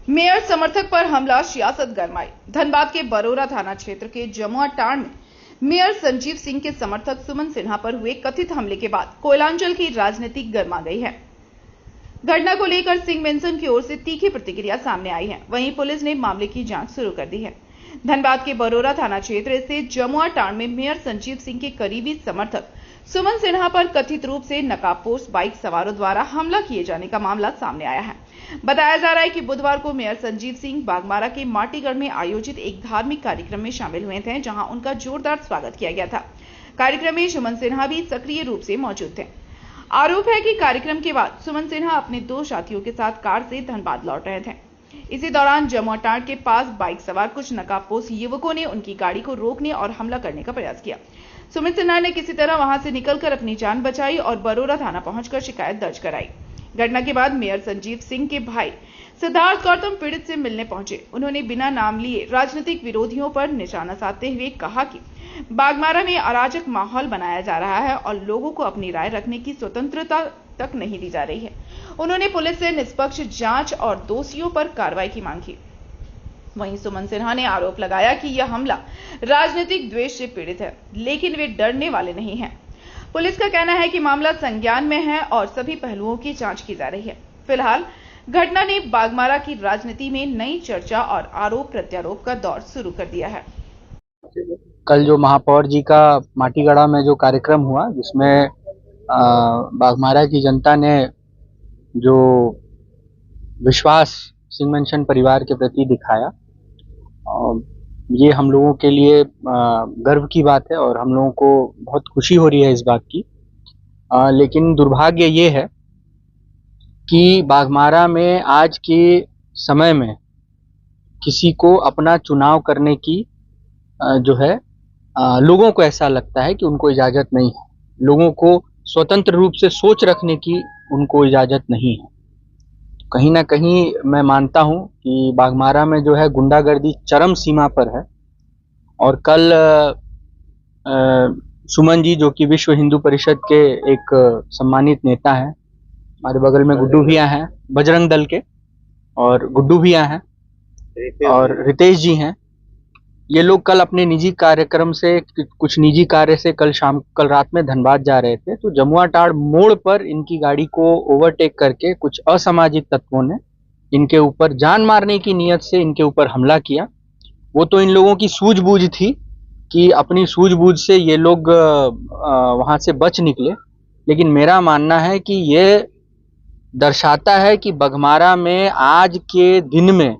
Mayor समर्थक पर हमला, सियासत गरमाई। धनबाद के बरोरा थाना क्षेत्र के जमुआ टांड में मेयर संजीव सिंह के समर्थक सुमन सिन्हा पर हुए कथित हमले के बाद कोयलांचल की राजनीति गर्मा गई है। घटना को लेकर सिंह मेंसन की ओर से तीखी प्रतिक्रिया सामने आई है। वहीं पुलिस ने मामले की जांच शुरू कर दी है। धनबाद के बरोरा थाना क्षेत्र से जमुआ टांड में मेयर संजीव सिंह के करीबी समर्थक सुमन सिन्हा पर कथित रूप से नकाबपोश बाइक सवारों द्वारा हमला किए जाने का मामला सामने आया है। बताया जा रहा है कि बुधवार को मेयर संजीव सिंह बागमारा के माटीगढ़ में आयोजित एक धार्मिक कार्यक्रम में शामिल हुए थे, जहां उनका जोरदार स्वागत किया गया था। कार्यक्रम में सुमन सिन्हा भी सक्रिय रूप से मौजूद थे। आरोप है कि कार्यक्रम के बाद सुमन सिन्हा अपने 2 साथियों के साथ कार से धनबाद लौट रहे थे। इसी दौरान जमुआ टांड के पास बाइक सवार कुछ नकाबपोश युवकों ने उनकी गाड़ी को रोकने और हमला करने का प्रयास किया। सुमित सिन्हा ने किसी तरह वहां से निकलकर अपनी जान बचाई और बरोरा थाना पहुंचकर शिकायत दर्ज कराई। घटना के बाद मेयर संजीव सिंह के भाई सिद्धार्थ गौतम पीड़ित से मिलने पहुंचे। उन्होंने बिना नाम लिए राजनीतिक विरोधियों पर निशाना साधते हुए कहा कि बागमारा में अराजक माहौल बनाया जा रहा है और लोगों को अपनी राय रखने की स्वतंत्रता तक नहीं दी जा रही है। उन्होंने पुलिस से निष्पक्ष जांच और दोषियों पर कार्रवाई की मांग की। वहीं सुमन सिन्हा ने आरोप लगाया कि यह हमला राजनीतिक द्वेष से पीड़ित है, लेकिन वे डरने वाले नहीं हैं। पुलिस का कहना है कि मामला संज्ञान में है और सभी पहलुओं की जांच की जा रही है। फिलहाल घटना ने बागमारा की राजनीति में नई चर्चा और आरोप प्रत्यारोप का दौर शुरू कर दिया है। कल जो महापौर जी का माटीगढ़ा में जो कार्यक्रम हुआ, जिसमें बागमारा की जनता ने जो विश्वास सिंह मेंसन परिवार के प्रति दिखाया, ये हम लोगों के लिए गर्व की बात है और हम लोगों को बहुत खुशी हो रही है इस बात की। लेकिन दुर्भाग्य ये है कि बागमारा में आज के समय में किसी को अपना चुनाव करने की जो है लोगों को ऐसा लगता है कि उनको इजाज़त नहीं है। लोगों को स्वतंत्र रूप से सोच रखने की उनको इजाज़त नहीं है। कहीं ना कहीं मैं मानता हूं कि बागमारा में जो है गुंडागर्दी चरम सीमा पर है। और कल सुमन जी, जो कि विश्व हिंदू परिषद के एक सम्मानित नेता हैं, हमारे बगल में गुड्डू भैया हैं बजरंग दल के, और गुड्डू भैया हैं और रितेश जी हैं। ये लोग कल अपने निजी कार्यक्रम से, कुछ निजी कार्य से कल रात में धनबाद जा रहे थे, तो जमुआ टांड मोड़ पर इनकी गाड़ी को ओवरटेक करके कुछ असामाजिक तत्वों ने इनके ऊपर जान मारने की नीयत से इनके ऊपर हमला किया। वो तो इन लोगों की सूझबूझ थी कि अपनी सूझबूझ से ये लोग वहां से बच निकले, लेकिन मेरा मानना है कि ये दर्शाता है कि बागमारा में आज के दिन में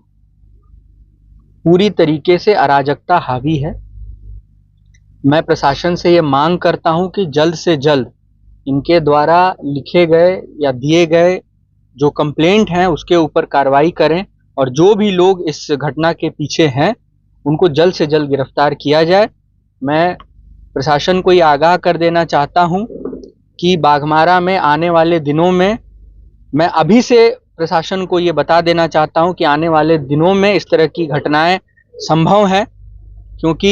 पूरी तरीके से अराजकता हावी है। मैं प्रशासन से ये मांग करता हूं कि जल्द से जल्द इनके द्वारा लिखे गए या दिए गए जो कंप्लेंट हैं उसके ऊपर कार्रवाई करें, और जो भी लोग इस घटना के पीछे हैं उनको जल्द से जल्द गिरफ्तार किया जाए। मैं प्रशासन को ये आगाह कर देना चाहता हूं कि बागमारा में आने वाले दिनों में, मैं अभी से प्रशासन को ये बता देना चाहता हूं कि आने वाले दिनों में इस तरह की घटनाएं संभव है, क्योंकि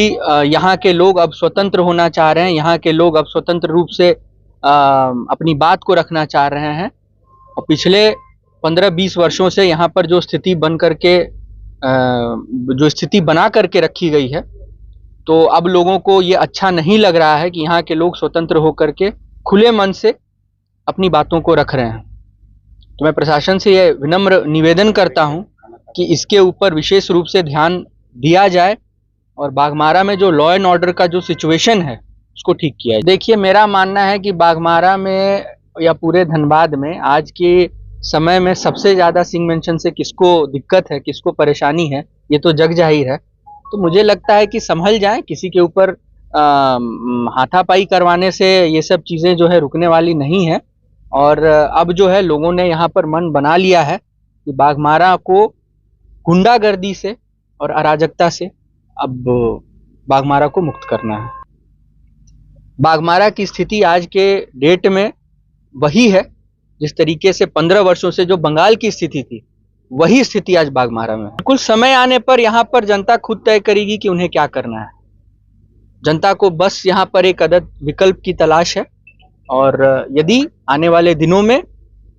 यहाँ के लोग अब स्वतंत्र होना चाह रहे हैं। यहाँ के लोग अब स्वतंत्र रूप से अपनी बात को रखना चाह रहे हैं। और पिछले 15-20 वर्षों से यहाँ पर जो स्थिति बना करके रखी गई है, तो अब लोगों को ये अच्छा नहीं लग रहा है कि यहाँ के लोग स्वतंत्र होकर के खुले मन से अपनी बातों को रख रहे हैं। तो मैं प्रशासन से यह विनम्र निवेदन करता हूं कि इसके ऊपर विशेष रूप से ध्यान दिया जाए और बागमारा में जो लॉ एंड ऑर्डर का जो सिचुएशन है उसको ठीक किया जाए। देखिए, मेरा मानना है कि बागमारा में या पूरे धनबाद में आज के समय में सबसे ज़्यादा सिंह मेंसन से किसको दिक्कत है, किसको परेशानी है, ये तो जग जाहिर है। तो मुझे लगता है कि संभल जाए, किसी के ऊपर हाथापाई करवाने से ये सब चीज़ें जो है रुकने वाली नहीं है। और अब जो है लोगों ने यहाँ पर मन बना लिया है कि बागमारा को गुंडागर्दी से और अराजकता से अब बागमारा को मुक्त करना है। बागमारा की स्थिति आज के डेट में वही है जिस तरीके से 15 वर्षों से जो बंगाल की स्थिति थी, वही स्थिति आज बागमारा में है। बिल्कुल समय आने पर यहाँ पर जनता खुद तय करेगी कि उन्हें क्या करना है। जनता को बस यहाँ पर एक अदद विकल्प की तलाश है, और यदि आने वाले दिनों में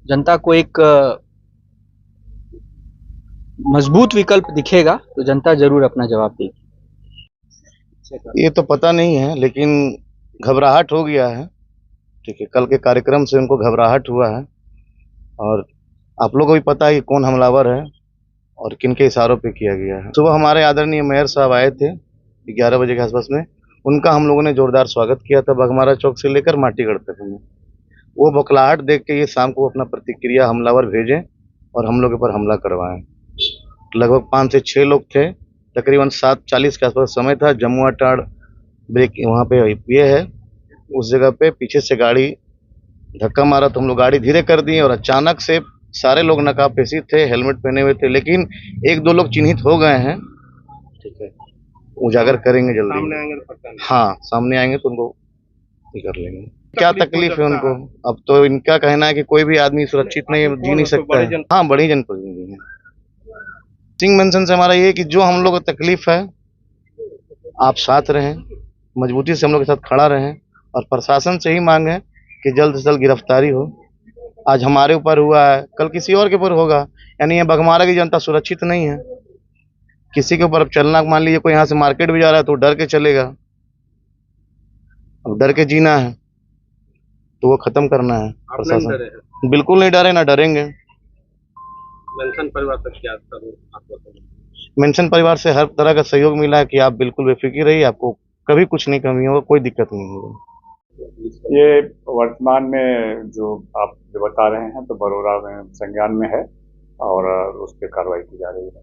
जनता को एक मजबूत विकल्प दिखेगा तो जनता जरूर अपना जवाब देगी। ये तो पता नहीं है, लेकिन घबराहट हो गया है। ठीक है, कल के कार्यक्रम से उनको घबराहट हुआ है, और आप लोगों को भी पता है कि कौन हमलावर है और किन के इशारों पे किया गया है। सुबह हमारे आदरणीय मेयर साहब आए थे 11 बजे के आसपास में, उनका हम लोगों ने जोरदार स्वागत किया था बघमारा चौक से लेकर माटीगढ़ तक में। वो बौखलाहट देख के ये शाम को अपना प्रतिक्रिया हमलावर भेजें और हम लोगों पर हमला करवाएं। लगभग 5 से 6 लोग थे, तकरीबन 7:40 के आसपास समय था। जमुआ टाड़ ब्रेक वहाँ पे ये है, उस जगह पे पीछे से गाड़ी धक्का मारा तो हम लोग गाड़ी धीरे कर दिए, और अचानक से सारे लोग नकाबपोशी थे, हेलमेट पहने हुए थे, लेकिन 1-2 लोग चिन्हित हो गए हैं। ठीक है, उजागर करेंगे जल्दी। सामने आएंगे तो पता नहीं। हाँ, सामने आएंगे तो उनको कर लेंगे। क्या तकलीफ है उनको? अब तो इनका कहना है कि कोई भी आदमी सुरक्षित नहीं जी नहीं सकता है। हाँ, बड़ी जनप्रतिनिधि है। सिंह मेंशन से हमारा ये है कि जो हम लोग को तकलीफ है, आप साथ रहें, मजबूती से हम लोग के साथ खड़ा रहें, और प्रशासन से ही मांग है कि जल्द से जल्द गिरफ्तारी हो। आज हमारे ऊपर हुआ है, कल किसी और के ऊपर होगा। यानी ये बघमारा की जनता सुरक्षित नहीं है। किसी के ऊपर अब चलना, मान लीजिए कोई यहाँ से मार्केट भी जा रहा है तो डर के चलेगा। अब डर के जीना है तो वो खत्म करना है प्रशासन। बिल्कुल नहीं डरे, ना डरेंगे। मेंशन परिवार तक क्या मेंशन परिवार से हर तरह का सहयोग मिला है कि आप बिल्कुल बेफिक्र रहिए, आपको कभी कुछ नहीं कमी होगा, कोई दिक्कत नहीं होगी। ये वर्तमान में जो आप जो बता रहे हैं तो बरोरा में संज्ञान में है और उस पर कार्रवाई की जा रही है।